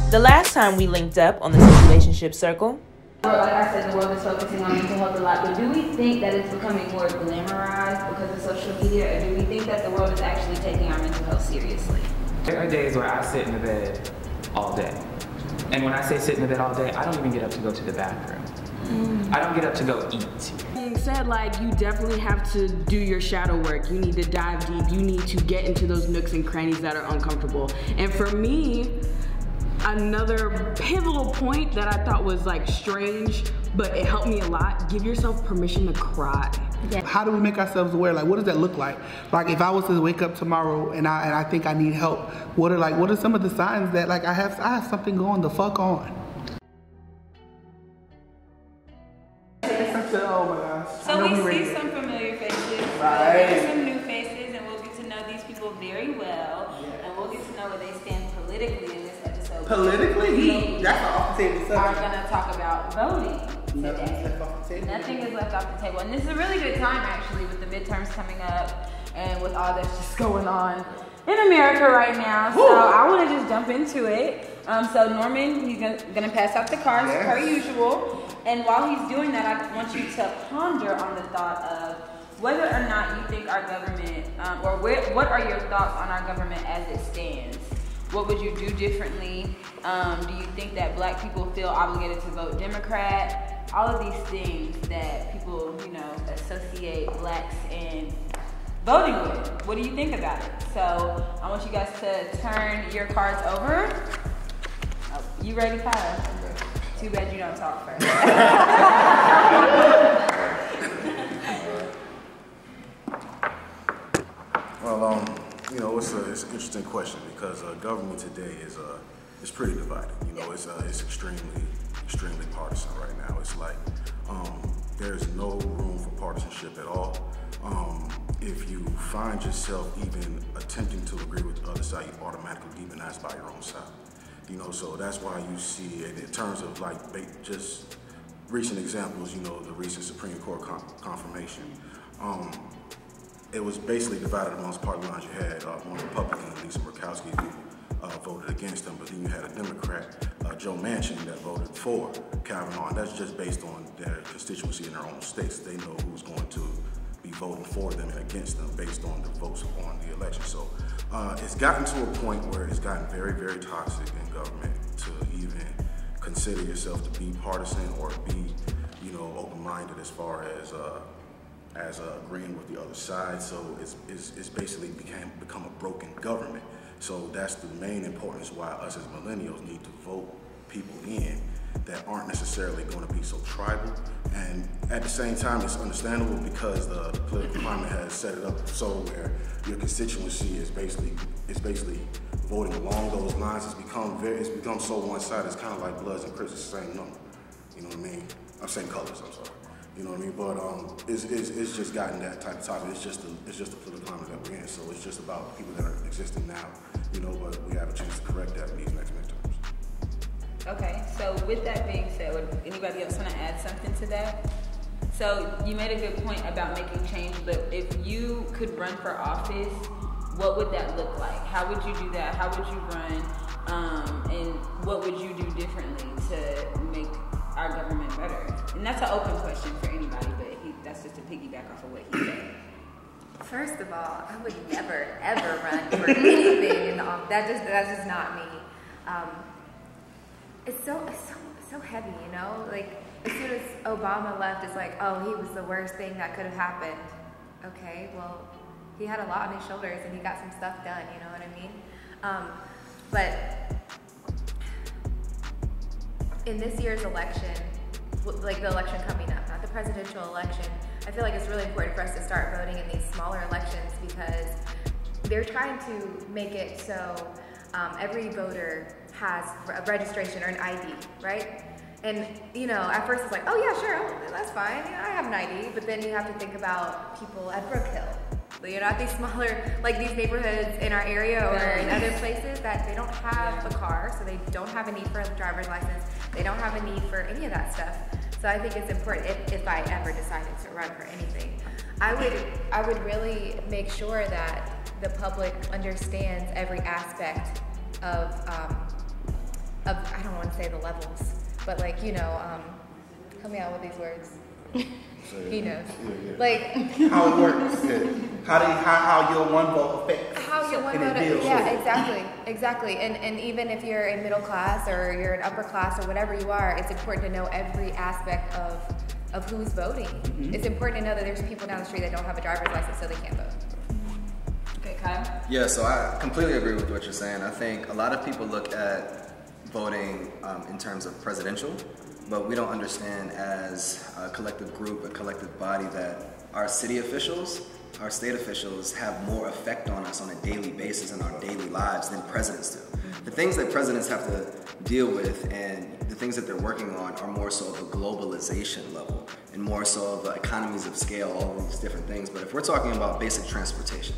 The last time we linked up on the Situationship Circle, Like I said, the world is focusing on mental health a lot, but do we think that it's becoming more glamorized because of social media, or do we think that the world is actually taking our mental health seriously? There are days where I sit in the bed all day. And when I say sit in the bed all day, I don't even get up to go to the bathroom. I don't get up to go eat. Being said, like, you definitely have to do your shadow work. You need to dive deep. You need to get into those nooks and crannies that are uncomfortable. And for me, another pivotal point that I thought was like strange, but it helped me a lot, give yourself permission to cry. Yeah. How do we make ourselves aware? Like, what does that look like? Like, if I was to wake up tomorrow and I think I need help, what are some of the signs that like I have something going the fuck on? Oh my gosh. So we see some familiar faces, right. Some new faces, and we'll get to know these people very well, and we'll get to know where they stand politically in this episode. Politically? That's off the table. We are going to talk about voting today. Left off the table. Nothing is left off the table, and this is a really good time actually with the midterms coming up and with all that's just going on in America right now. So I want to just jump into it. So Norman, he's gonna pass out the cards per usual. And while he's doing that, I want you to ponder on the thought of whether or not you think our government, what are your thoughts on our government as it stands? What would you do differently? Do you think that black people feel obligated to vote Democrat? All of these things that people, associate blacks and voting with. What do you think about it? So I want you guys to turn your cards over. Oh, you ready, Tyler? Too bad you don't talk first. Well, it's an interesting question because government today is pretty divided. It's extremely partisan right now. It's like there's no room for partisanship at all. If you find yourself even attempting to agree with the other side, you automatically demonized by your own side. So that's why you see it in terms of like just recent examples, the recent Supreme Court confirmation. It was basically divided amongst party lines. You had one Republican, Lisa Murkowski, who voted against him, but then you had a Democrat, Joe Manchin, that voted for Kavanaugh. And that's just based on their constituency in their own states. They know who's going to be voting for them and against them based on the votes on the election. So it's gotten to a point where it's gotten very, very toxic in government to even consider yourself to be partisan or be, open-minded as far as agreeing with the other side. So it's basically become a broken government. So that's the main importance why us as millennials need to vote people in that aren't necessarily going to be so tribal. And at the same time, it's understandable because the political climate has set it up so where your constituency is basically voting along those lines. It's become so one-sided. It's kind of like Bloods and Crips, it's the same number. You know what I mean? I'm saying colors. I'm sorry. You know what I mean? But it's just gotten that type of topic. It's just the political climate that we're in. So it's just about people that are existing now. But we have a chance to correct that in these next midterms. Okay, so with that being said, would anybody else want to add something to that? So you made a good point about making change, but if you could run for office, what would that look like? How would you do that? How would you run? And what would you do differently to make our government better? And that's an open question for anybody, but that's just to piggyback off of what he said. First of all, I would never, ever run for anything in the office. That's just not me. It's so heavy, Like, as soon as Obama left, it's like, oh, he was the worst thing that could have happened. Okay, well, he had a lot on his shoulders and he got some stuff done, you know what I mean? But in this year's election, like the election coming up, not the presidential election, I feel like it's really important for us to start voting in these smaller elections because they're trying to make it so every voter has a registration or an ID, right? And, at first it's like, oh yeah, sure, that's fine, I have an ID, but then you have to think about people at Brook Hill, at these smaller, like these neighborhoods in our area or in other places that they don't have a car, so they don't have a need for a driver's license, they don't have a need for any of that stuff. So I think it's important if I ever decided to run for anything. I would really make sure that the public understands every aspect of I don't want to say the levels, but like, you know, help me out with these words. He knows. Like how it works. How your one vote affects. How your one vote. Yeah, exactly. And even if you're in middle class or you're in upper class or whatever you are, it's important to know every aspect of who's voting. Mm-hmm. It's important to know that there's people down the street that don't have a driver's license, so they can't vote. Okay, Kyle? Yeah, so I completely agree with what you're saying. I think a lot of people look at voting in terms of presidential, but we don't understand as a collective group, a collective body, that our city officials, our state officials have more effect on us on a daily basis in our daily lives than presidents do. The things that presidents have to deal with and the things that they're working on are more so of a globalization level and more so of the economies of scale, all of these different things. But if we're talking about basic transportation,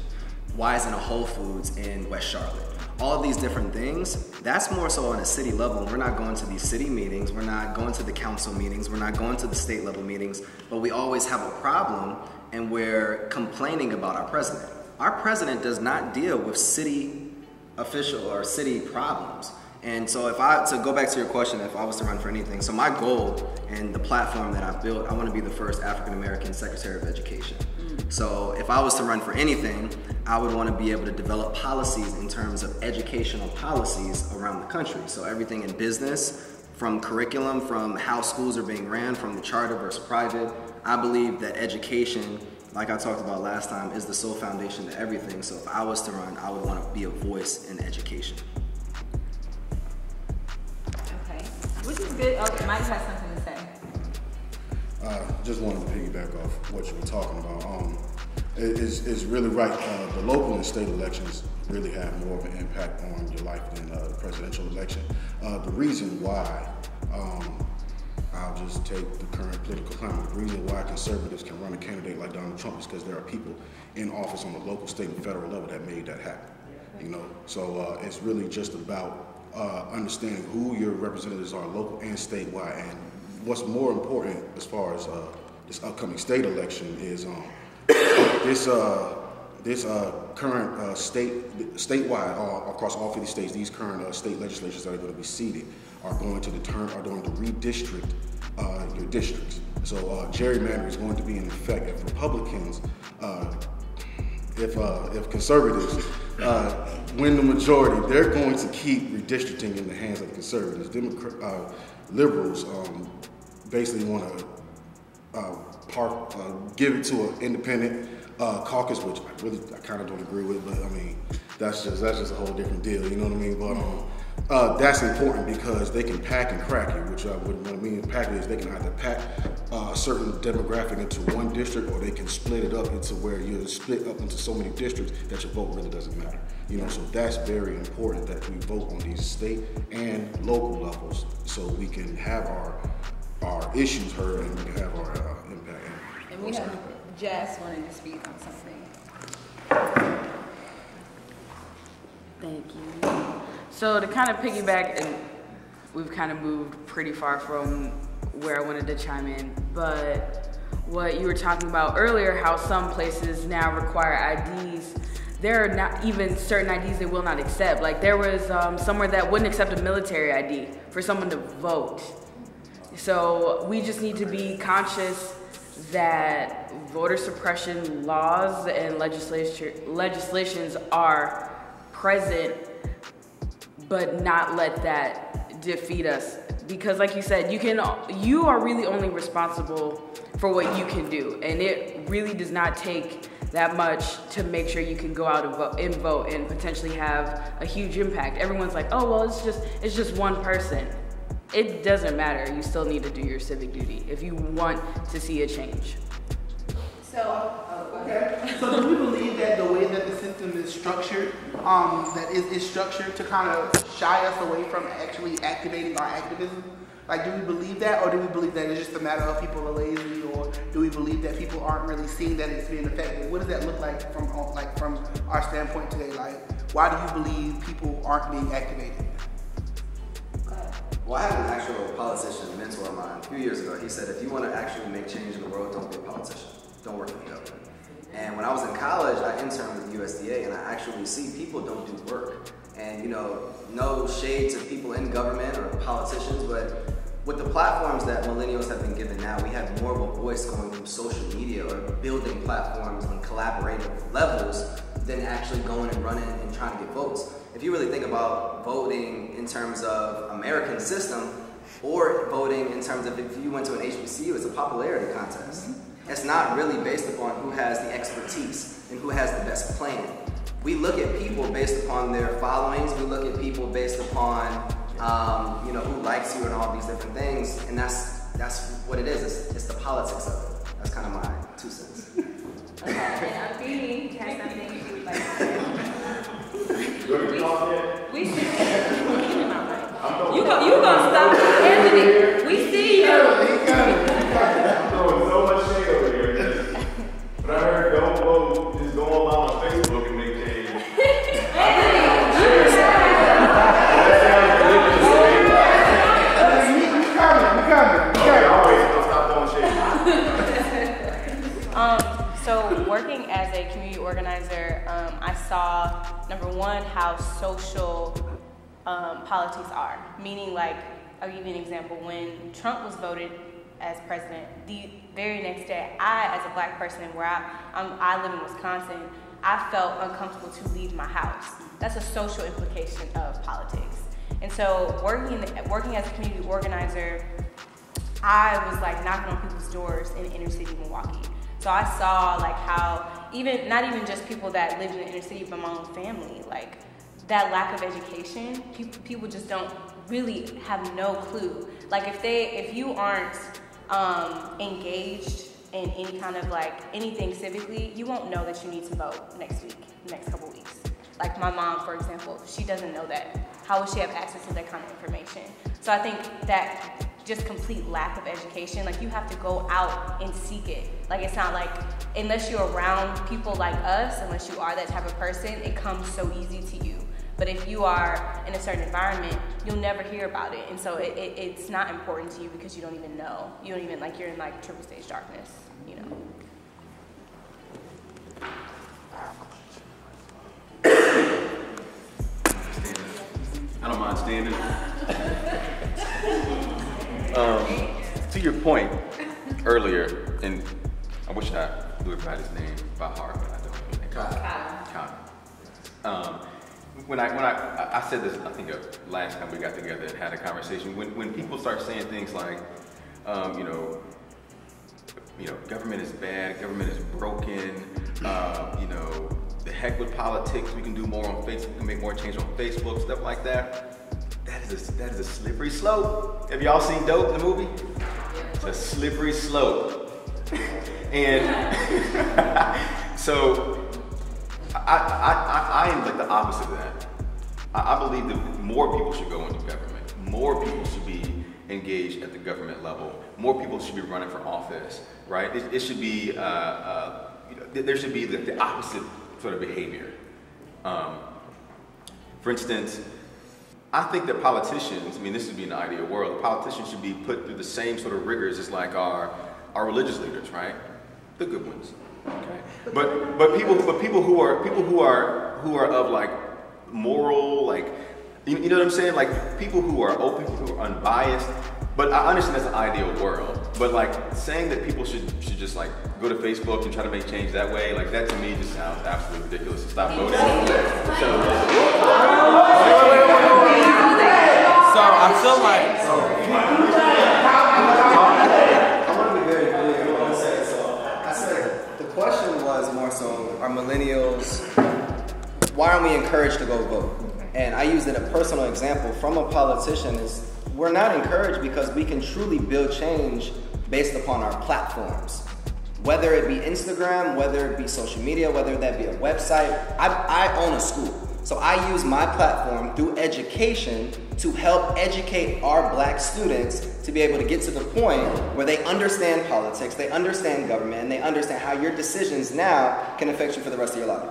why isn't a Whole Foods in West Charlotte? All of these different things, that's more so on a city level. We're not going to these city meetings, we're not going to the council meetings, we're not going to the state level meetings, but we always have a problem and we're complaining about our president. Our president does not deal with city official or city problems. And so to go back to your question, if I was to run for anything, so my goal and the platform that I've built, I want to be the first African-American Secretary of Education. So if I was to run for anything, I would want to be able to develop policies in terms of educational policies around the country. So everything in business, from curriculum, from how schools are being ran, from the charter versus private. I believe that education, like I talked about last time, is the sole foundation to everything. So if I was to run, I would want to be a voice in education. Okay, which is good. Okay, Mike has something to say. Just wanted to piggyback off what you were talking about. It's really right. The local and state elections really have more of an impact on your life than the presidential election. The reason why, I'll just take the current political climate, the reason why conservatives can run a candidate like Donald Trump is because there are people in office on the local, state, and federal level that made that happen. You know, so it's really just about understanding who your representatives are, local and statewide, and what's more important as far as this upcoming state election is this current statewide, across all 50 states, these current state legislatures that are going to be seated are going to redistrict your districts. So gerrymandering is going to be in effect. If Republicans, if conservatives win the majority, they're going to keep redistricting in the hands of the conservatives. Liberals basically want to give it to an independent caucus, which I kind of don't agree with, but I mean that's just a whole different deal. You know what I mean? But that's important because they can pack and crack you, which what I mean pack is they can either pack a certain demographic into one district, or they can split it up into where you're split up into so many districts that your vote really doesn't matter. You know, so that's very important that we vote on these state and local levels so we can have our issues heard and we can have our impact. And we have Jess wanted to speak on something. Thank you. So to kind of piggyback, and we've kind of moved pretty far from where I wanted to chime in, but what you were talking about earlier, how some places now require IDs, there are not even certain IDs they will not accept. Like there was somewhere that wouldn't accept a military ID for someone to vote. So we just need to be conscious that voter suppression laws and legislations are present, but not let that defeat us. Because like you said, you are really only responsible for what you can do. And it really does not take that much to make sure you can go out and vote and potentially have a huge impact. Everyone's like, oh, well, it's just one person. It doesn't matter. You still need to do your civic duty if you want to see a change. Okay. So do we believe that the way that the system is structured, that is structured to kind of shy us away from actually activating our activism? Like, do we believe that, or do we believe that it's just a matter of people are lazy, or do we believe that people aren't really seeing that it's being effective? What does that look like from our standpoint today? Like, why do you believe people aren't being activated? Well, I had an actual politician, a mentor of mine, a few years ago. He said, if you want to actually make change in the world, don't be a politician. Don't work for the government. And when I was in college, I interned with USDA, and I actually see people don't do work. And no shade to people in government or politicians, but with the platforms that millennials have been given now, we have more of a voice going through social media or building platforms on collaborative levels than actually going and running and trying to get votes. If you really think about voting in terms of American system, or voting in terms of if you went to an HBCU, it's a popularity contest. It's not really based upon who has the expertise and who has the best plan. We look at people based upon their followings. We look at people based upon who likes you and all these different things, and that's what it is. It's the politics of it. That's kind of my 2 cents. Okay, and Athene has something she would like to say. You gonna stop, Anthony? We see you. I'm throwing so much shade over here. But I heard don't vote, just go online on Facebook and make change. So working as a community organizer, I saw, number one, how social politics are. Meaning, like, I'll give you an example. When Trump was voted as president, the very next day, I, as a black person, where I live in Wisconsin, I felt uncomfortable to leave my house. That's a social implication of politics. And so working as a community organizer, I was like knocking on people's doors in inner city Milwaukee. So I saw like how not even just people that lived in the inner city, but my own family, like that lack of education, people just don't really have no clue. Like if you aren't engaged in any kind of like anything civically, you won't know that you need to vote next couple weeks. Like my mom, for example, she doesn't know that. How would she have access to that kind of information? So I think that just complete lack of education, like you have to go out and seek it. Like it's not like, unless you're around people like us, unless you are that type of person, it comes so easy to you. But if you are in a certain environment, you'll never hear about it. And so it's not important to you because you don't even know. You don't even, like, you're in like triple stage darkness, you know. I don't mind standing. To your point earlier, and I wish I knew everybody's name by heart, but I don't. Kyle. When I said this, I think last time we got together and had a conversation. When people start saying things like, government is bad, government is broken, the heck with politics, we can do more on Facebook, we can make more change on Facebook, stuff like that. That is a slippery slope. Have y'all seen Dope, the movie? It's a slippery slope. And so I am like the opposite of that. I believe that more people should go into government. More people should be engaged at the government level. More people should be running for office, right? It should be, there should be the opposite sort of behavior. For instance, I think that politicians, this would be an ideal world, politicians should be put through the same sort of rigors as like our religious leaders, right? The good ones, okay? But people who are of like moral, like, you know what I'm saying? Like people who are open, who are unbiased. But I understand that's an ideal world. But like saying that people should just like go to Facebook and try to make change that way, like that to me just sounds absolutely ridiculous. Stop voting. So I feel like I want to be very clear on what I said. So I said the question was more so, are millennials, why aren't we encouraged to go vote? And I used it a personal example from a politician is we're not encouraged because we can truly build change based upon our platforms. Whether it be Instagram, whether it be social media, whether that be a website. I own a school. So I use my platform through education to help educate our black students to be able to get to the point where they understand politics, they understand government, and they understand how your decisions now can affect you for the rest of your life.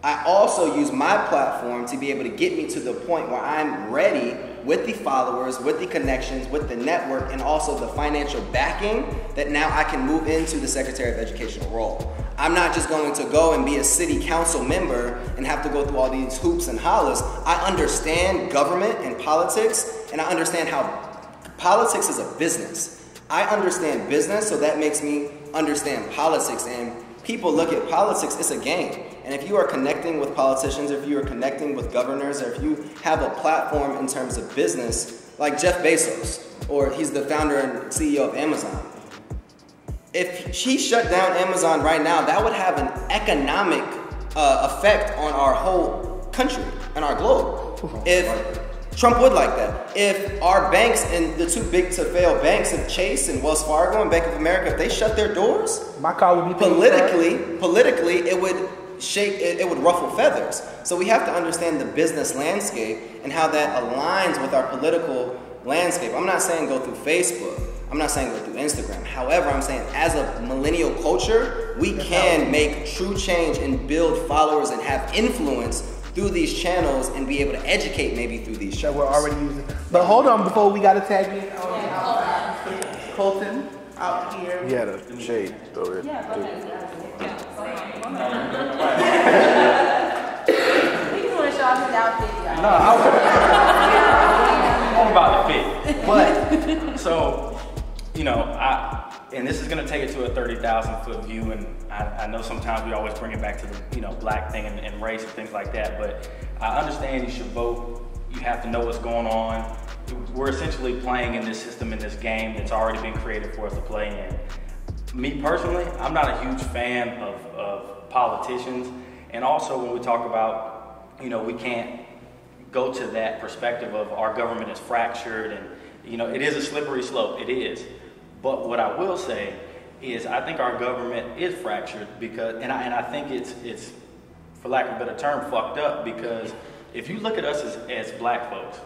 I also use my platform to be able to get me to the point where I'm ready with the followers, with the connections, with the network, and also the financial backing that now I can move into the Secretary of Education role. I'm not just going to go and be a city council member and have to go through all these hoops and hollers. I understand government and politics, and I understand how politics is a business. I understand business, so that makes me understand politics. And people look at politics, it's a game. And if you are connecting with politicians, if you are connecting with governors, or if you have a platform in terms of business, like Jeff Bezos, or he's the founder and CEO of Amazon. If he shut down Amazon right now, that would have an economic effect on our whole country and our globe. If Trump would like that. If our banks and the too big to fail banks of Chase and Wells Fargo and Bank of America, if they shut their doors, my car would be politically, it would it would ruffle feathers. So we have to understand the business landscape and how that aligns with our political landscape. I'm not saying go through Facebook. I'm not saying go through Instagram. However, I'm saying as a millennial culture, we can make true change and build followers and have influence through these channels and be able to educate maybe through these channels. That we're already using. But hold on, before we got to tag in Colton out here. He had a shade over We just want to show off his outfit, y'all. No, I'm about the fit. But, so, you know, and this is going to take it to a 30,000 foot view, and I know sometimes we always bring it back to the, you know, black thing and race and things like that, but I understand you should vote. You have to know what's going on. We're essentially playing in this system, in this game that's already been created for us to play in. Me personally, I'm not a huge fan of politicians, and also when we talk about, you know, we can't go to that perspective of our government is fractured, and, you know, it is a slippery slope, it is. But what I will say is I think our government is fractured because, and I think it's, for lack of a better term, fucked up, because if you look at us as black folks,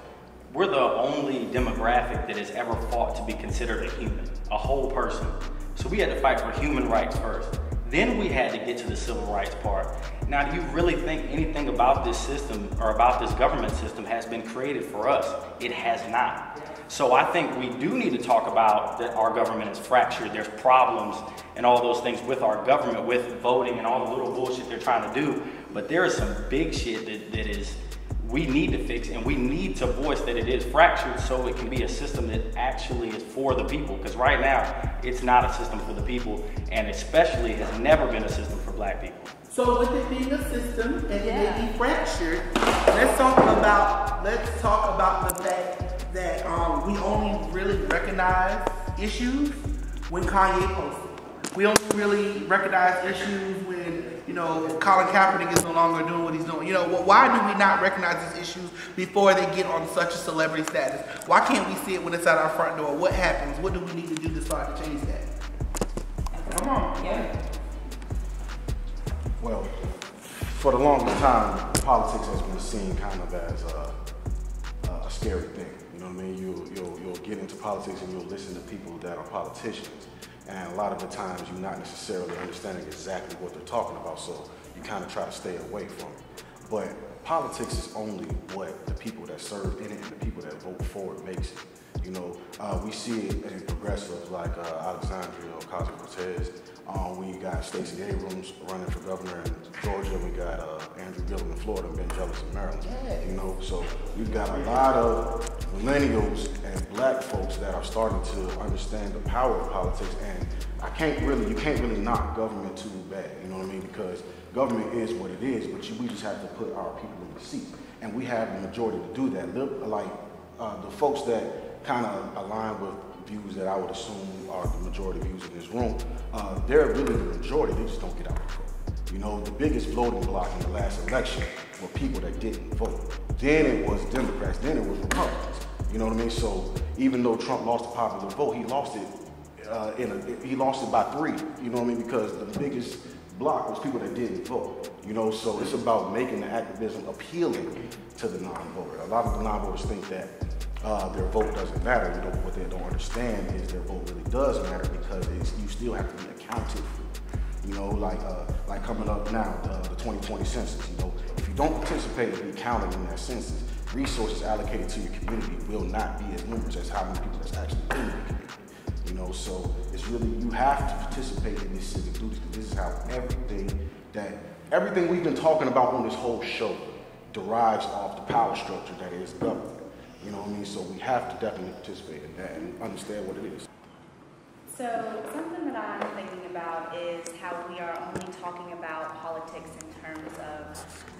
we're the only demographic that has ever fought to be considered a human, a whole person. So we had to fight for human rights first. Then we had to get to the civil rights part. Now, do you really think anything about this system or about this government system has been created for us? It has not. So I think we do need to talk about that our government is fractured. There's problems and all those things with our government, with voting and all the little bullshit they're trying to do. But there is some big shit that is, we need to fix, and we need to voice that it is fractured so it can be a system that actually is for the people. Because right now, it's not a system for the people, and especially has never been a system for black people. So with it being a system and it may be fractured, let's talk about the fact that we only really recognize issues when Kanye posts. We don't really recognize issues when, you know, Colin Kaepernick is no longer doing what he's doing. You know, why do we not recognize these issues before they get on such a celebrity status? Why can't we see it when it's at our front door? What happens? What do we need to do to start to change that? Come on. Yeah. Well, for the longest time, politics has been seen kind of as a scary thing. You know what I mean? You'll get into politics and you'll listen to people that are politicians. And a lot of the times you're not necessarily understanding exactly what they're talking about, so you kind of try to stay away from it. But politics is only what the people that serve in it and the people that vote for it makes it. You know, we see it in progressives like Alexandria Ocasio-Cortez. We got Stacey Abrams running for governor in Georgia. We got Andrew Gillum in Florida and Ben Jealous in Maryland. Yeah. You know, so we've got a lot of millennials and black folks that are starting to understand the power of politics. And you can't really knock government too bad. You know what I mean? Because government is what it is, but we just have to put our people in the seat. And we have the majority to do that. Like the folks that kind of align with views that I would assume are the majority views in this room, they're really the majority, they just don't get out the vote. You know, the biggest voting block in the last election were people that didn't vote. Then it was Democrats, then it was Republicans. You know what I mean? So even though Trump lost the popular vote, he lost it he lost it by 3. You know what I mean? Because the biggest block was people that didn't vote. You know, so it's about making the activism appealing to the non-voter. A lot of the non-voters think that their vote doesn't matter. You know, what they don't understand is their vote really does matter because you still have to be accounted for. You know, like coming up now, the 2020 census. You know, if you don't participate and be counted in that census, resources allocated to your community will not be as numerous as how many people that's actually in your community. You know, so it's really, you have to participate in these civic duties, because this is how everything we've been talking about on this whole show derives off the power structure that is government. You know what I mean? So we have to definitely participate in that and understand what it is. So something that I'm thinking about is how we are only talking about politics in terms of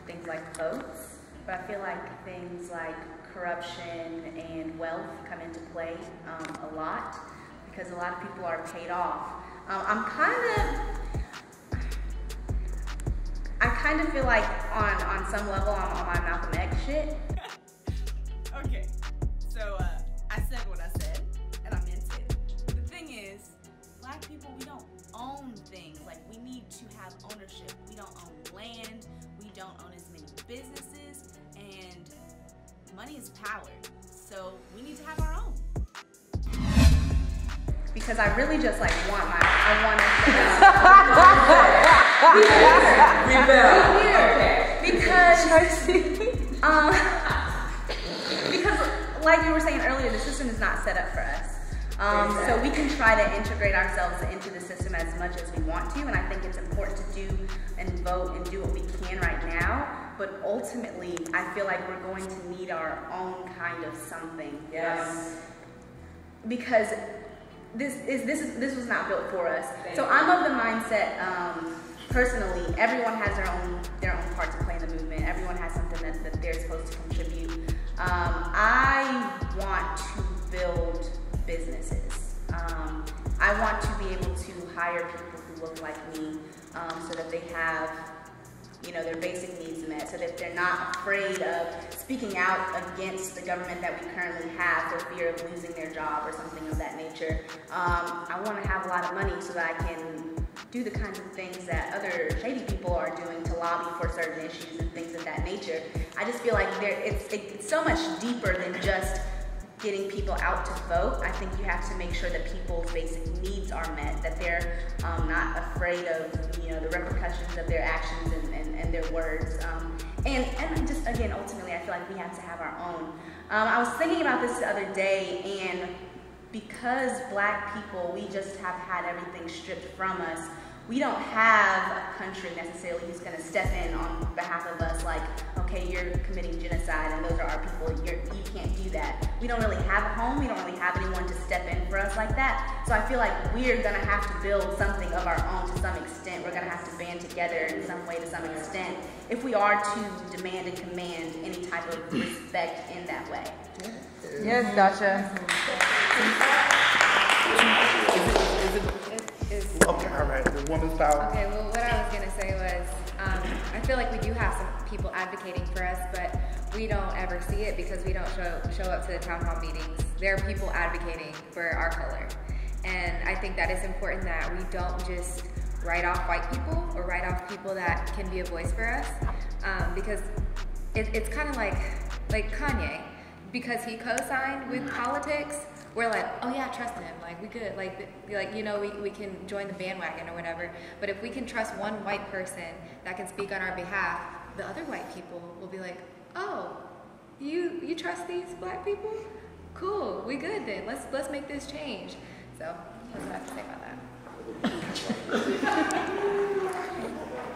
things like votes, but I feel like things like corruption and wealth come into play a lot, because a lot of people are paid off. I kind of feel like on some level I'm on my Malcolm X shit. Okay, so I said what I said, and I meant it. The thing is, black people, we don't own things. Like, we need to have ownership. We don't own land, we don't own as many businesses, and money is power. So we need to have our own. Because I really just like want my, because like you were saying earlier, the system is not set up for us. So we can try to integrate ourselves into the system as much as we want to, and I think it's important to do and vote and do what we can right now, but ultimately I feel like we're going to need our own kind of something. Yes. Because this was not built for us. So I'm of the mindset, personally, everyone has their own part to play in the movement. Everyone has something that they're supposed to contribute. I want to build businesses. I want to be able to hire people who look like me, so that they have, their basic needs met, so that they're not afraid of speaking out against the government that we currently have for fear of losing their job or something of that nature. I want to have a lot of money so that I can do the kinds of things that other shady people are doing to lobby for certain issues and things of that nature. I just feel like it's so much deeper than just getting people out to vote. I think you have to make sure that people's basic needs are met, that they're not afraid of the repercussions of their actions and their words. And just again, ultimately, I feel like we have to have our own. I was thinking about this the other day, and because black people, we just have had everything stripped from us. We don't have a country necessarily who's going to step in on behalf of us like, okay, you're committing genocide and those are our people, you can't do that. We don't really have a home, we don't really have anyone to step in for us like that. So I feel like we're going to have to build something of our own to some extent. We're going to have to band together in some way to some extent if we are to demand and command any type of respect in that way. Yes, gotcha. Okay, all right, the woman's power. Okay, well, what I was going to say was, I feel like we do have some people advocating for us, but we don't ever see it because we don't show up to the town hall meetings. There are people advocating for our color. And I think that it's important that we don't just write off white people or write off people that can be a voice for us, because it's kind of like Kanye. Because he co-signed with politics, we're like, oh yeah, trust him, like we good, we can join the bandwagon or whatever. But if we can trust one white person that can speak on our behalf, the other white people will be like, oh, you trust these black people? Cool, we good then. Let's make this change. So that's what I have to say about that.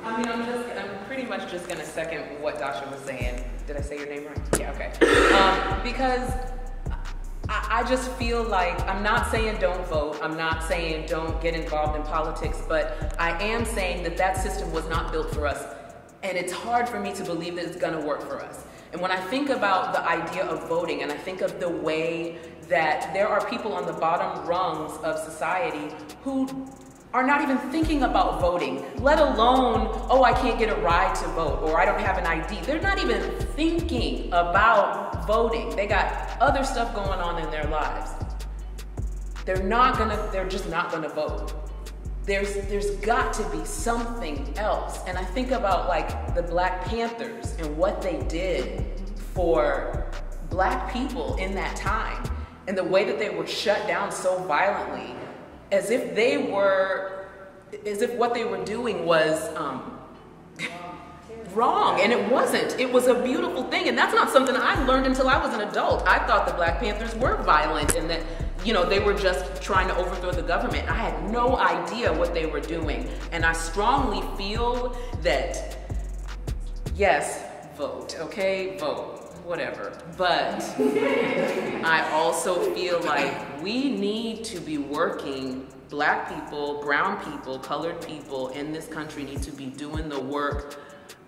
I mean, I'm pretty much just gonna second what Dasha was saying. Did I say your name right? Yeah, okay. Because I just feel like, I'm not saying don't vote, I'm not saying don't get involved in politics, but I am saying that system was not built for us. And it's hard for me to believe that it's gonna work for us. And when I think about the idea of voting, and I think of the way that there are people on the bottom rungs of society who are not even thinking about voting, let alone, oh, I can't get a ride to vote, or I don't have an ID. They're not even thinking about voting. They got other stuff going on in their lives. They're just not gonna vote. There's got to be something else. And I think about like the Black Panthers and what they did for black people in that time, and the way that they were shut down so violently, as if what they were doing was wrong, and it wasn't. It was a beautiful thing, and that's not something I learned until I was an adult. I thought the Black Panthers were violent, and that you know, they were just trying to overthrow the government. I had no idea what they were doing. And I strongly feel that, yes, vote, okay? Vote, whatever. But I also feel like we need to be working, Black people, brown people, colored people in this country need to be doing the work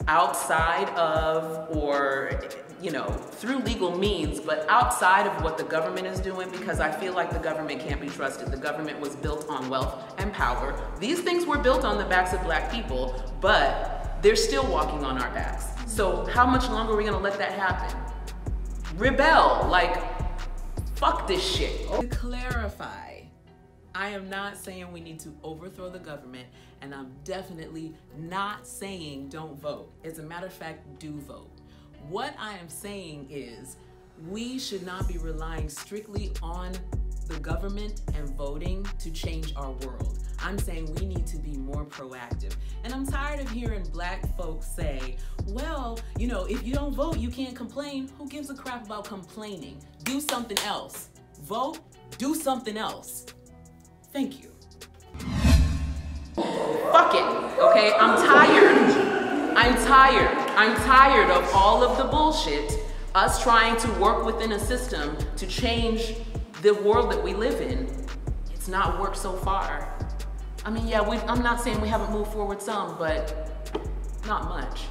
outside of, or, you know, through legal means, but outside of what the government is doing, because I feel like the government can't be trusted. The government was built on wealth and power. These things were built on the backs of Black people, but they're still walking on our backs. So how much longer are we gonna let that happen? Rebel, like, fuck this shit. To clarify, I am not saying we need to overthrow the government, and I'm definitely not saying don't vote. As a matter of fact, do vote. What I am saying is we should not be relying strictly on the government and voting to change our world. I'm saying we need to be more proactive. And I'm tired of hearing Black folks say, well, you know, if you don't vote, you can't complain. Who gives a crap about complaining? Do something else. Vote, do something else. Thank you. Fuck it, okay? I'm tired. I'm tired of all of the bullshit, us trying to work within a system to change the world that we live in. It's not worked so far. I mean, yeah, I'm not saying we haven't moved forward some, but not much.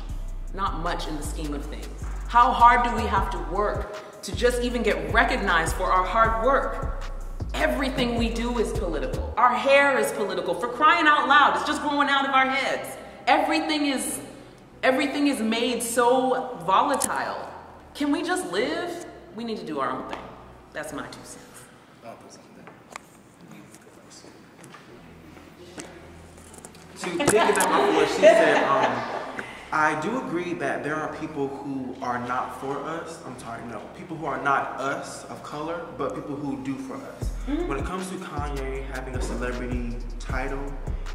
Not much in the scheme of things. How hard do we have to work to just even get recognized for our hard work? Everything we do is political. Our hair is political. For crying out loud, it's just growing out of our heads. Everything is made so volatile. Can we just live? We need to do our own thing. That's my 2 cents. To piggyback off what she said, I do agree that there are people who are not for us. People who are not us of color, but people who do for us. When it comes to Kanye having a celebrity title,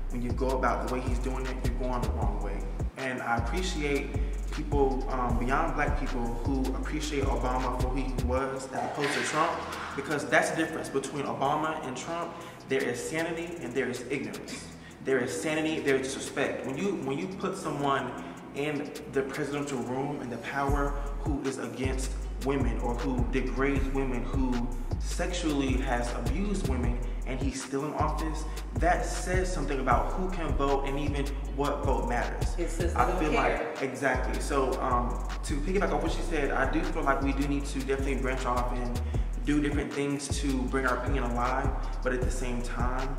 when you go about the way he's doing it, you're going the wrong way. And I appreciate people beyond Black people who appreciate Obama for who he was as opposed to Trump, because that's the difference between Obama and Trump. There is sanity and there is ignorance. There is sanity, there is disrespect. When you put someone in the presidential room and the power who is against women or who degrades women, who sexually has abused women, and he's still in office, that says something about who can vote and even what vote matters. I feel like, exactly. So to piggyback off what she said, I do feel like we do need to definitely branch off and do different things to bring our opinion alive, but at the same time,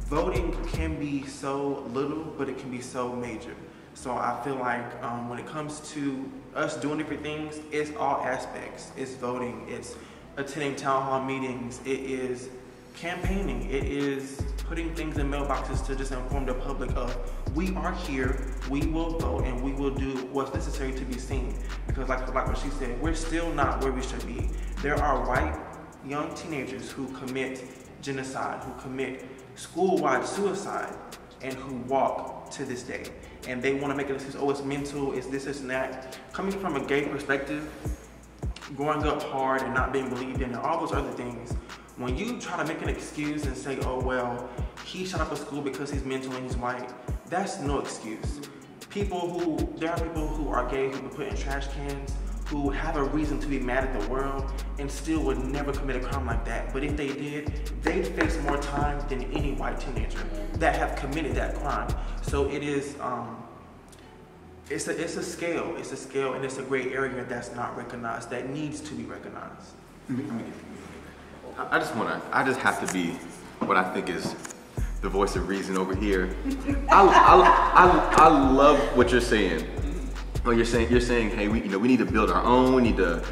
voting can be so little, but it can be so major. So I feel like when it comes to us doing different things, it's all aspects. It's voting, it's attending town hall meetings, it is campaigning, it is putting things in mailboxes to just inform the public of, we are here, we will vote, and we will do what's necessary to be seen. Because like what she said, we're still not where we should be. There are white young teenagers who commit genocide, who commit school-wide suicide, and who walk to this day. And they want to make it excuse, oh, it's mental, it's this, and that. Coming from a gay perspective, growing up hard and not being believed in and all those other things, when you try to make an excuse and say, oh, well, he shut up at school because he's mental and he's white, that's no excuse. There are people who are gay who were put in trash cans, who have a reason to be mad at the world and still would never commit a crime like that. But if they did, they'd face more time than any white teenager that have committed that crime. So it is, it's a scale, and it's a gray area that's not recognized, that needs to be recognized. I just have to be what I think is the voice of reason over here. I love what you're saying. You're saying, hey, we need to build our own. We need to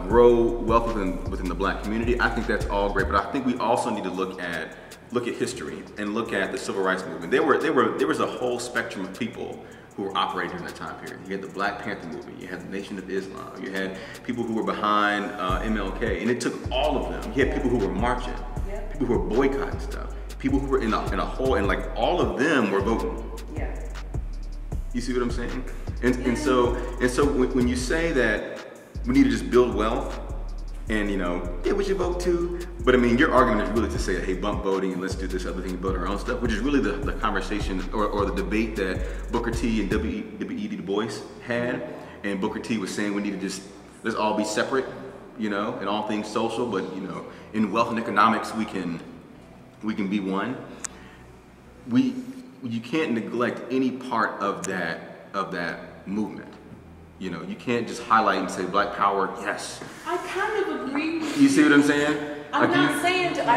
grow wealth within the Black community. I think that's all great, but I think we also need to look at history and look at the Civil Rights Movement. There was a whole spectrum of people who were operating during that time period. You had the Black Panther movement. You had the Nation of Islam. You had people who were behind MLK, and it took all of them. You had people who were marching, people who were boycotting stuff, people who were in a whole, and like all of them were voting. Yeah. You see what I'm saying? And so when you say that we need to just build wealth, And get what you vote to. But I mean, your argument is really to say, hey, bump voting and let's do this other thing and vote our own stuff, which is really the conversation or the debate that Booker T and W.E.B. Du Bois had. And Booker T was saying we need to let's all be separate, in all things social, but in wealth and economics we can be one. You can't neglect any part of that movement. You can't just highlight and say Black Power, yes. I kind of agree with you. See what I'm saying? I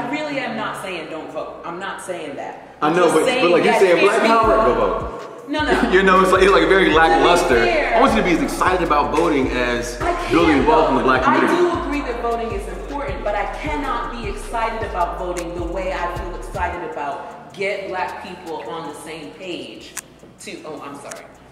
really am not saying don't vote. I'm not saying that. I know, but like you're saying Black Power, go vote. No. It's like very lackluster. I want you to be as excited about voting as building wealth in the Black community. I do agree that voting is important, but I cannot be excited about voting the way I feel excited about get Black people on the same page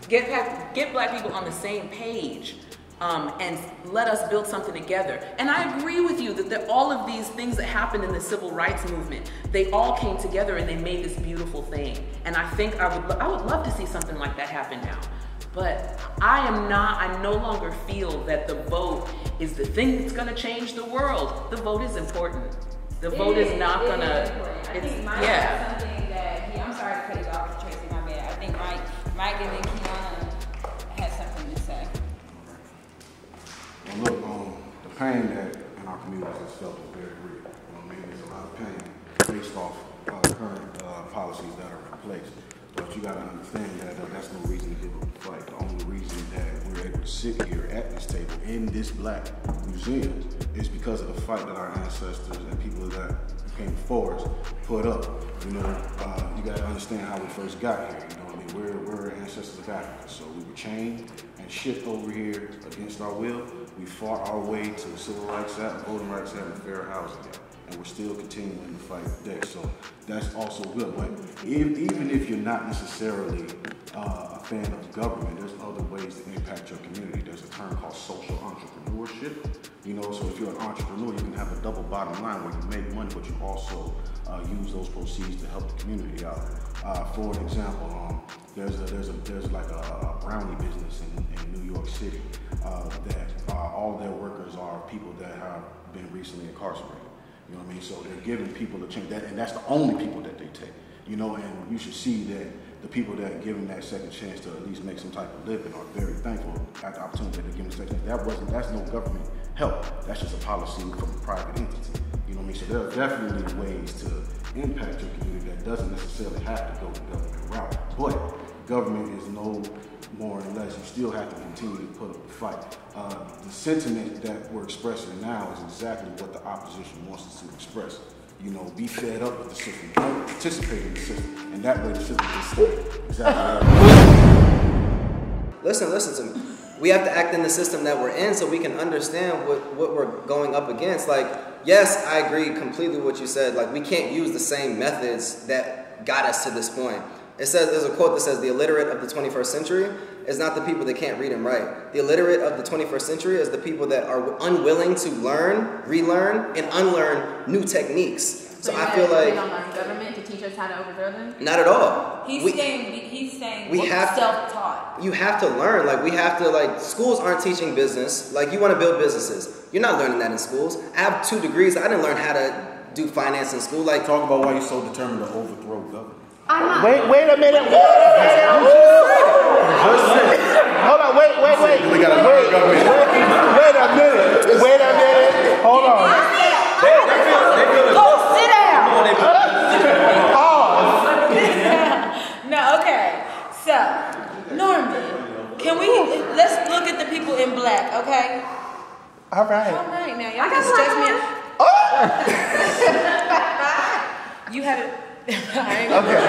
Get Black people on the same page and let us build something together. And I agree with you that all of these things that happened in the civil rights movement, they all came together and they made this beautiful thing. And I think I would love to see something like that happen now. But I no longer feel that the vote is the thing that's gonna change the world. The vote is important. The vote is not gonna, something that I'm sorry to cut you off, Tracy, my bad. I think Mike and then Kiana had something to say. Well, look, the pain that in our communities is felt is very real. There's a lot of pain based off current policies that are in place. But you got to understand that that's no reason to give up the fight. The only reason that we're able to sit here at this table in this Black museum is because of the fight that our ancestors and people that came before us put up. You got to understand how we first got here. We're ancestors of Africa, so we were chained and shipped over here against our will. We fought our way to the Civil Rights Act, Voting Rights Act, and the Fair Housing Act. And we're still continuing to fight today. So that's also good. But even if you're not necessarily a fan of government, there's other ways to impact your community. There's a term called social entrepreneurship. So if you're an entrepreneur, you can have a double bottom line where you make money, but you also use those proceeds to help the community out. For an example, there's like a brownie business in New York City that all their workers are people that have been recently incarcerated. So they're giving people a chance, and that's the only people that they take. And you should see that the people that are given that second chance to at least make some type of living are very thankful at the opportunity that they're given a second chance. That's no government help. That's just a policy from a private entity. So there are definitely ways to impact your community that doesn't necessarily have to go the government route. But government is no more or less. You still have to continue to put up the fight. The sentiment that we're expressing now is exactly what the opposition wants us to express. Be fed up with the system, don't participate in the system, and that way the system can stay exactly. Listen to me. We have to act in the system that we're in so we can understand what we're going up against. Yes, I agree completely with what you said. We can't use the same methods that got us to this point. There's a quote that says, the illiterate of the 21st century is not the people that can't read and write. The illiterate of the 21st century is the people that are unwilling to learn, relearn, and unlearn new techniques. So I feel like... We don't learn government to teach us how to overthrow them? Not at all. He's saying we have self-taught. You have to learn. We have to, schools aren't teaching business. You want to build businesses. You're not learning that in schools. I have 2 degrees. I didn't learn how to do finance in school. Talk about why you're so determined to overthrow government. Wait a minute. Hold on, wait. We got a government. Wait a minute. Hold on. Go sit down. Pause. No, okay. So, Norman, let's look at the people in Black, okay? All right. Now y'all can stress me out. You had it. Okay.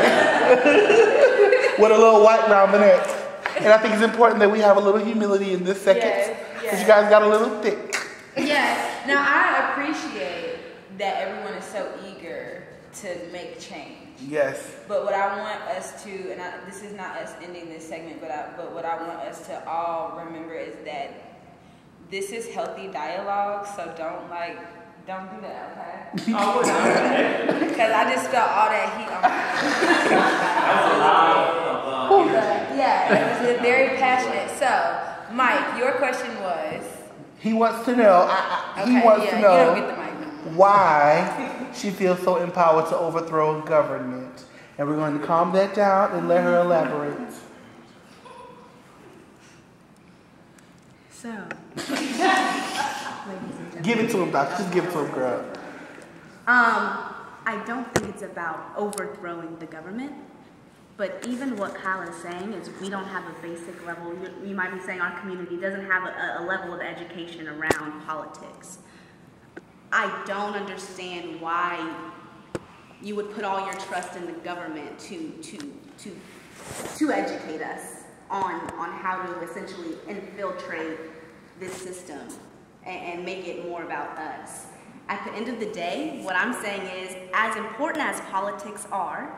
With a little white round the neck. And I think it's important that we have a little humility in this second. Because you guys got a little thick. Yes. Now, I appreciate that everyone is so eager to make change. Yes. But what I want us to, and this is not us ending this segment, but what I want us to all remember is that this is healthy dialogue, so don't do that, okay? Oh, because I just felt all that heat on my Yeah, it was very passionate. So, Mike, your question was? He wants to know. He wants to know why she feels so empowered to overthrow government. And we're going to calm that down and let her elaborate. So, give it to him, Doc. Just give it to him, girl. I don't think it's about overthrowing the government. But even what Kyle is saying is we don't have a basic level. You might be saying our community doesn't have a level of education around politics. I don't understand why you would put all your trust in the government to educate us on how to essentially infiltrate this system and make it more about us. At the end of the day, what I'm saying is, as important as politics are,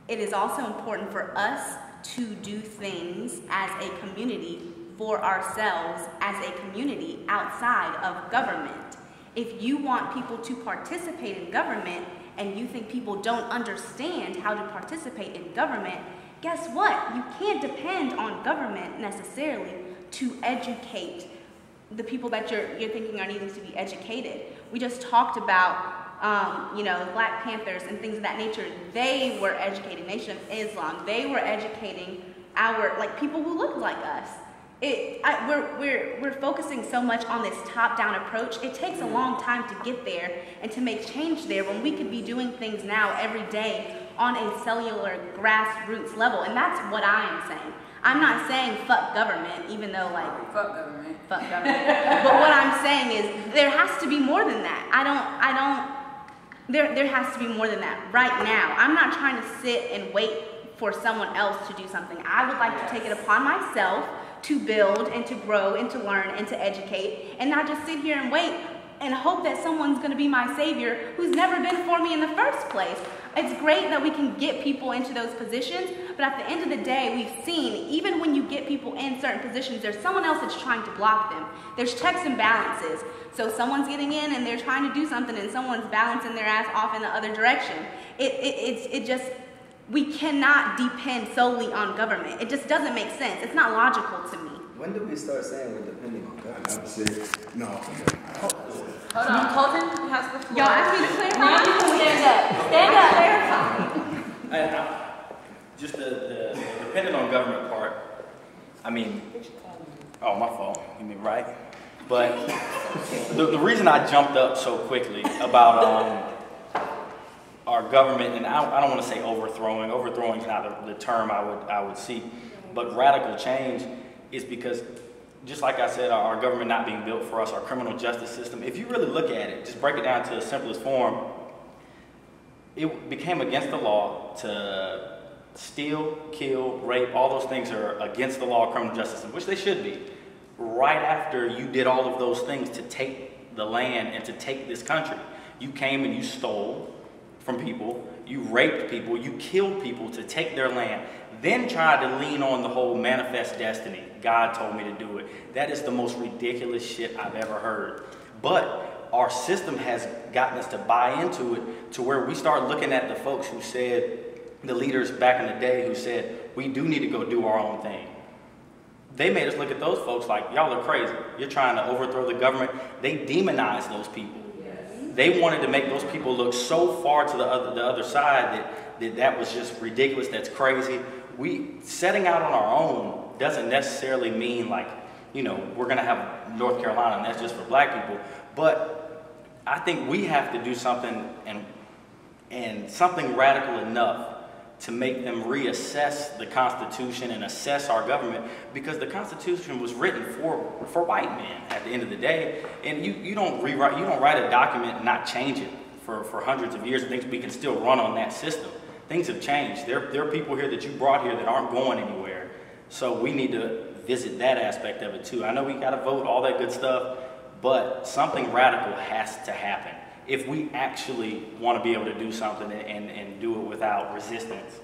it is also important for us to do things as a community for ourselves, as a community outside of government. If you want people to participate in government and you think people don't understand how to participate in government, guess what? You can't depend on government necessarily to educate the people that you're thinking are needing to be educated. We just talked about Black Panthers and things of that nature. They were educating Nation of Islam. They were educating people who look like us. We're focusing so much on this top-down approach. It takes a long time to get there and to make change there when we could be doing things now every day on a cellular grassroots level. And that's what I am saying. I'm not saying fuck government, even though fuck government. But what I'm saying is there has to be more than that. There has to be more than that right now. I'm not trying to sit and wait for someone else to do something. I would like to take it upon myself to build and to grow and to learn and to educate and not just sit here and wait and hope that someone's going to be my savior who's never been for me in the first place. It's great that we can get people into those positions, but at the end of the day, we've seen, even when you get people in certain positions, there's someone else that's trying to block them. There's checks and balances. So someone's getting in and they're trying to do something and someone's balancing their ass off in the other direction. We cannot depend solely on government. It just doesn't make sense. It's not logical to me. When did we start saying we're depending on government? No. Hold on, Colton has the floor. Y'all asked me to clarify. Now you can stand up. Just the dependent on government part. I mean, oh, my fault. You mean right? But the reason I jumped up so quickly about our government, and I don't want to say overthrowing. Overthrowing is not the term I would seek, but radical change is because, just like I said, our government not being built for us, our criminal justice system, if you really look at it, just break it down to the simplest form, it became against the law to steal, kill, rape, all those things are against the law of criminal justice system, which they should be. Right after you did all of those things to take the land and to take this country, you came and you stole from people, you raped people, you killed people to take their land, then tried to lean on the whole manifest destiny. God told me to do it. That is the most ridiculous shit I've ever heard. But our system has gotten us to buy into it to where we start looking at the folks who said, the leaders back in the day who said, we do need to go do our own thing. They made us look at those folks like, y'all are crazy. You're trying to overthrow the government. They demonized those people. They wanted to make those people look so far to the other side that was just ridiculous, that's crazy. Setting out on our own doesn't necessarily mean we're gonna have North Carolina and that's just for black people. But I think we have to do something and something radical enough to make them reassess the Constitution and assess our government, because the Constitution was written for white men at the end of the day, and you don't write a document and not change it for hundreds of years and think we can still run on that system. Things have changed. There are people here that you brought here that aren't going anywhere, so we need to visit that aspect of it too. I know we got to vote, all that good stuff, but something radical has to happen if we actually want to be able to do something and do it without resistance.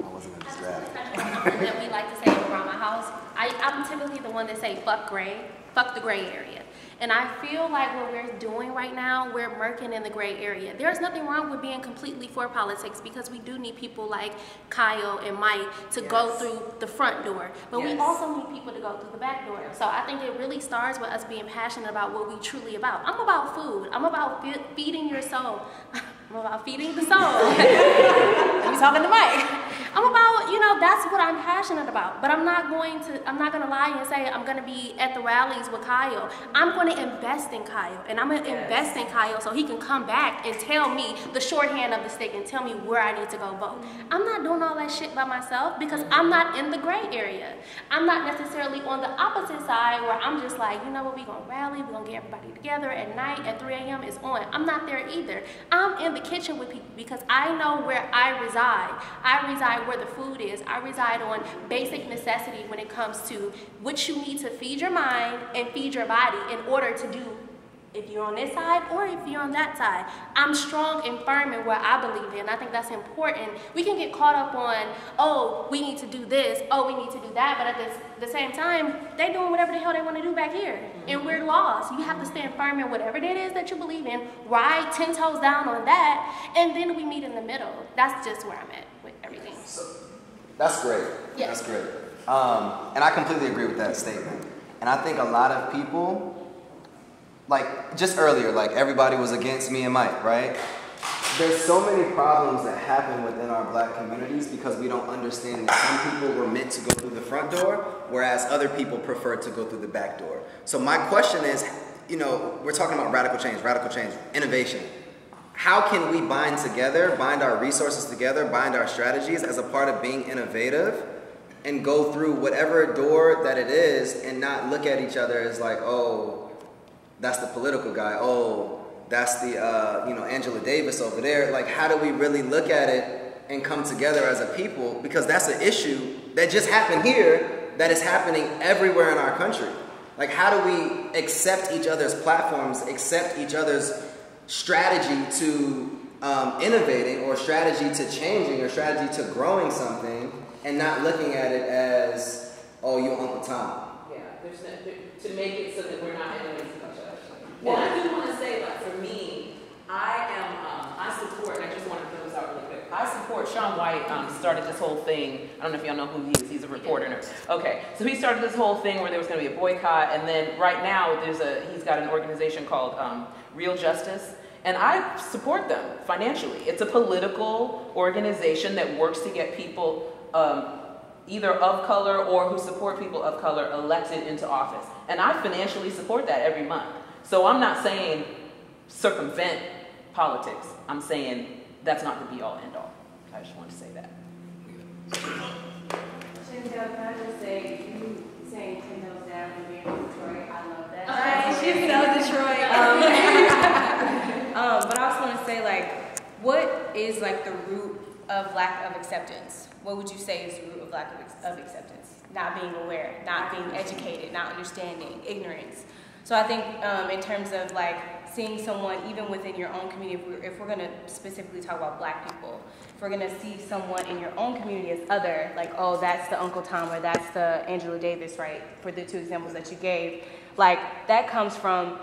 I wasn't going to grab it. That we like to say around my house. I'm typically the one that say fuck gray fuck the gray area. And I feel like what we're doing right now, we're murking in the gray area. There's nothing wrong with being completely for politics, because we do need people like Kyle and Mike to go through the front door. But we also need people to go through the back door. So I think it really starts with us being passionate about what we truly about. I'm about food. I'm about feeding your soul. I'm about feeding the soul. I'm talking to Mike. I'm about, you know, that's what I'm passionate about. But I'm not gonna lie and say I'm gonna be at the rallies with Kyle. I'm gonna invest in Kyle, and I'm gonna invest in Kyle so he can come back and tell me the shorthand of the stick and tell me where I need to go vote. I'm not doing all that shit by myself because I'm not in the gray area. I'm not necessarily on the opposite side where I'm just like, you know what, we gonna rally, we gonna get everybody together at night at 3 a.m. it's on. I'm not there either. I'm in the kitchen with people because I know where I reside. I reside where the food is. I reside on basic necessity when it comes to what you need to feed your mind and feed your body in order to do, if you're on this side or if you're on that side. I'm strong and firm in where I believe in. I think that's important. We can get caught up on, oh, we need to do this, oh, we need to do that, but at the same time, they're doing whatever the hell they want to do back here. And we're lost. You have to stand firm in whatever it is that you believe in, ride 10 toes down on that, and then we meet in the middle. That's just where I'm at with everything. So, that's great. Yes. That's great. And I completely agree with that statement. And I think a lot of people, like just earlier, like everybody was against me and Mike, right? There's so many problems that happen within our black communities because we don't understand that some people were meant to go through the front door, whereas other people prefer to go through the back door. So my question is, you know, we're talking about radical change, innovation. How can we bind together, bind our resources together, bind our strategies as a part of being innovative and go through whatever door that it is and not look at each other as like, oh, that's the political guy, oh, that's the, Angela Davis over there. Like, how do we really look at it and come together as a people? Because that's an issue that just happened here that is happening everywhere in our country. Like, how do we accept each other's platforms, accept each other's strategy to innovating or strategy to changing or strategy to growing something and not looking at it as, oh, you Uncle Tom. Yeah, there's no, to make it so that we're not enemies of each other. Well, I do want to say, like, for me, I support, and I just want to throw this out really quick. I support Shaun White started this whole thing. I don't know if y'all know who he is. He's a reporter. Okay, so he started this whole thing where there was going to be a boycott, and then right now he's got an organization called Real Justice, and I support them financially. It's a political organization that works to get people either of color or who support people of color elected into office, and I financially support that every month. So I'm not saying circumvent politics. I'm saying that's not the be-all, end-all. I just want to say that. Chantel, can I just say, you saying 10 toes down and being from Detroit, I love that. She's so Detroit. But I also want to say, like, what is, like, the root of lack of acceptance? What would you say is the root of lack of acceptance? Not being aware, not being educated, not understanding, ignorance. So I think in terms of like seeing someone, even within your own community, if we're going to specifically talk about black people, if we're going to see someone in your own community as other, like, oh, that's the Uncle Tom or that's the Angela Davis, right, for the two examples that you gave, like that comes from,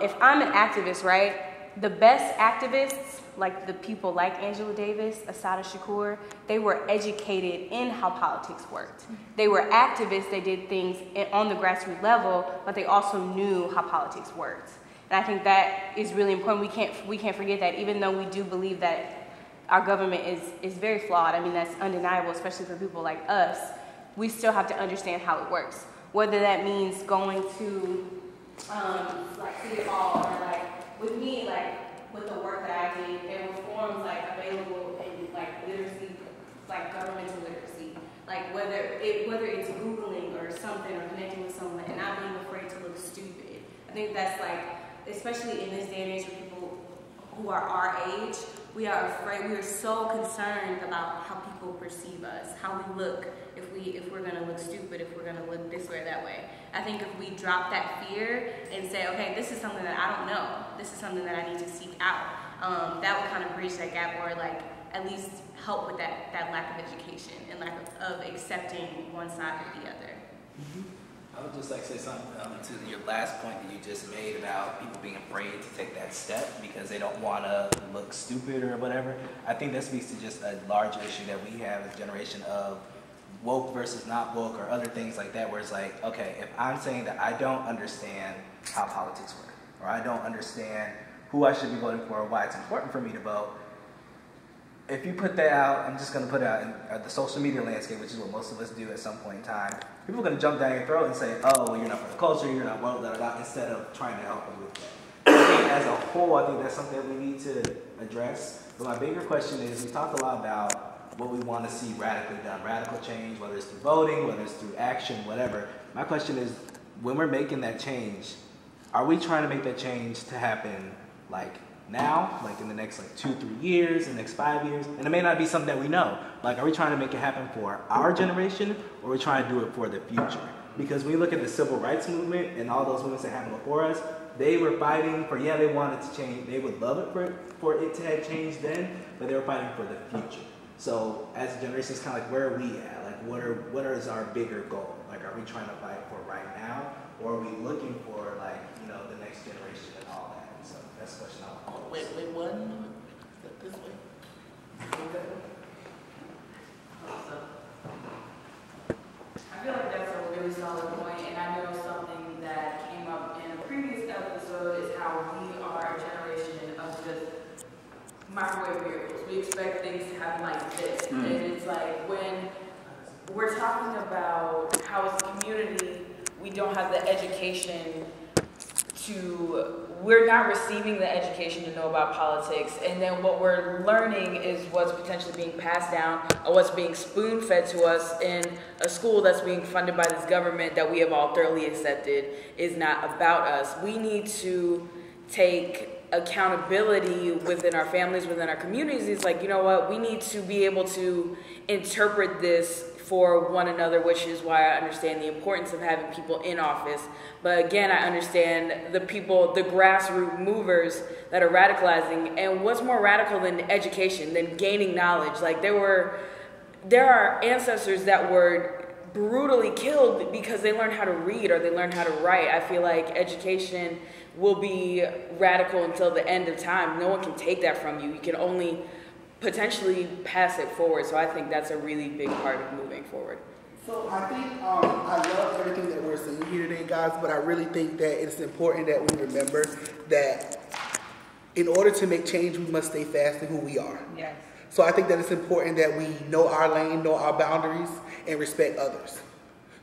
if I'm an activist, right, the best activists, like the people like Angela Davis, Assata Shakur, they were educated in how politics worked. They were activists, they did things on the grassroots level, but they also knew how politics worked. And I think that is really important. We can't forget that, even though we do believe that our government is very flawed. I mean, that's undeniable, especially for people like us. We still have to understand how it works. Whether that means going to like City Hall or like with me, like with the work that I did, there were forms like available in like literacy, like governmental literacy, like whether it's Googling or something or connecting with someone and not being afraid to look stupid. I think that's like, especially in this day and age for people who are our age, we are afraid, we are so concerned about how people perceive us, how we look, if we're gonna look stupid, if we're gonna look this way or that way. I think if we drop that fear and say, okay, this is something that I don't know, this is something that I need to seek out, that would kind of bridge that gap or like at least help with that lack of education and lack of accepting one side or the other. I would just like to say something to your last point that you just made about people being afraid to take that step because they don't want to look stupid or whatever. I think that speaks to just a large issue that we have as a generation of woke versus not woke or other things like that, where it's like, okay, if I'm saying that I don't understand how politics work, or I don't understand who I should be voting for or why it's important for me to vote, if you put that out, I'm just going to put it out in the social media landscape, which is what most of us do at some point in time, people are going to jump down your throat and say, oh, well, you're not for the culture, you're not woke, instead of trying to help you with that. I think as a whole, I think that's something that we need to address. But my bigger question is, we talk a lot about what we want to see radically done, radical change, whether it's through voting, whether it's through action, whatever. My question is, when we're making that change, are we trying to make that change to happen like now, like in the next 2-3 years, in the next 5 years? And it may not be something that we know. Like, are we trying to make it happen for our generation, or are we trying to do it for the future? Because when you look at the civil rights movement and all those movements that happened before us, they were fighting for, yeah, they wanted to change. They would love it for it to have changed then, but they were fighting for the future. So as a generation, it's kind of like, where are we at? Like, what is our bigger goal? Like, are we trying to fight for right now, or are we looking for, like, you know, the next generation and all that? So that's the question I want to pose. Wait, what? This way. I feel like that's a really solid point, and I know something that came up in a previous episode is how we are a generation of just microwave miracles. We expect things to happen like this, and it's like when we're talking about how as a community we don't have the education we're not receiving the education to know about politics, and then what we're learning is what's potentially being passed down or what's being spoon-fed to us in a school that's being funded by this government that we have all thoroughly accepted is not about us. We need to take accountability within our families, within our communities. It's like, you know what, we need to be able to interpret this for one another, which is why I understand the importance of having people in office. But again, I understand the people, the grassroots movers that are radicalizing. And what's more radical than education, than gaining knowledge? Like, there are ancestors that were brutally killed because they learned how to read or they learned how to write. I feel like education will be radical until the end of time. No one can take that from you. You can only potentially pass it forward. So I think that's a really big part of moving forward. So I think I love everything that we're saying here today, guys, but I really think that it's important that we remember that in order to make change, we must stay fast in who we are. Yes. So I think that it's important that we know our lane, know our boundaries, and respect others.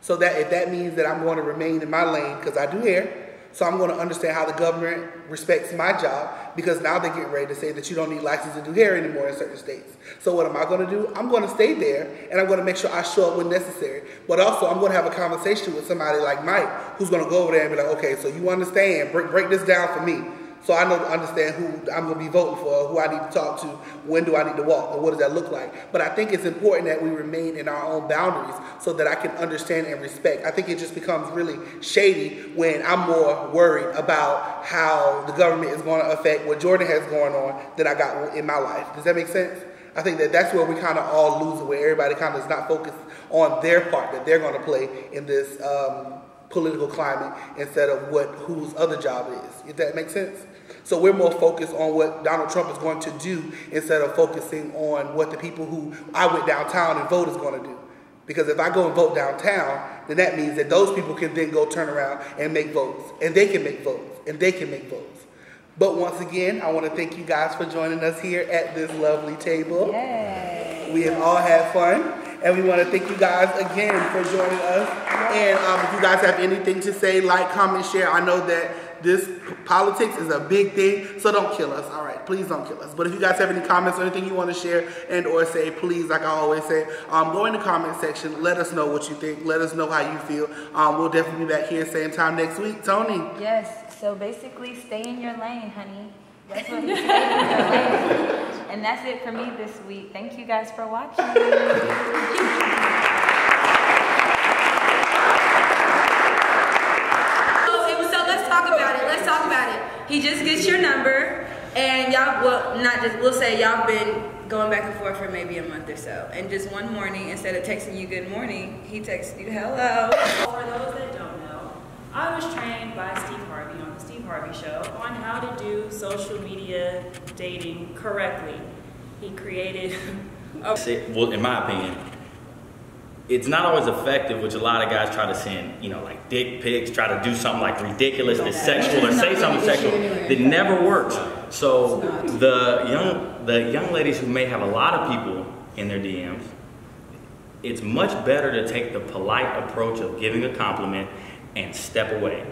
So that if that means that I'm going to remain in my lane, because I do hair, so I'm going to understand how the government respects my job, because now they're getting ready to say that you don't need license to do hair anymore in certain states. So what am I going to do? I'm going to stay there, and I'm going to make sure I show up when necessary. But also, I'm going to have a conversation with somebody like Mike, who's going to go over there and be like, okay, so you understand, break this down for me. So I know to understand who I'm going to be voting for, who I need to talk to, when do I need to walk, or what does that look like. But I think it's important that we remain in our own boundaries so that I can understand and respect. I think it just becomes really shady when I'm more worried about how the government is going to affect what Jordan has going on than I got in my life. Does that make sense? I think that that's where we kind of all lose it, where everybody kind of is not focused on their part that they're going to play in this political climate instead of whose other job is. If that makes sense? So we're more focused on what Donald Trump is going to do instead of focusing on what the people who I went downtown and vote is going to do. Because if I go and vote downtown, then that means that those people can then go turn around and make votes. And they can make votes. And they can make votes. But once again, I want to thank you guys for joining us here at this lovely table. Yay. We have all had fun. And we want to thank you guys again for joining us. And if you guys have anything to say, like, comment, share. I know that this politics is a big thing, so don't kill us. All right, please don't kill us. But if you guys have any comments or anything you want to share and or say, please, like I always say, go in the comment section. Let us know what you think. Let us know how you feel. We'll definitely be back here same time next week. Tony. Yes, so basically stay in your lane, honey. That's what he stayed in your lane. And that's it for me this week. Thank you guys for watching. Let's talk about it. He just gets your number, and y'all, well, not just, we'll say y'all been going back and forth for maybe a month or so. And just one morning, instead of texting you good morning, he texted you hello. For those that don't know, social media dating correctly. He created well, in my opinion, it's not always effective, which a lot of guys try to send, you know, like dick pics, try to do something like ridiculous that's sexual or say something sexual that never works. So the young ladies who may have a lot of people in their DMs, it's much better to take the polite approach of giving a compliment and step away.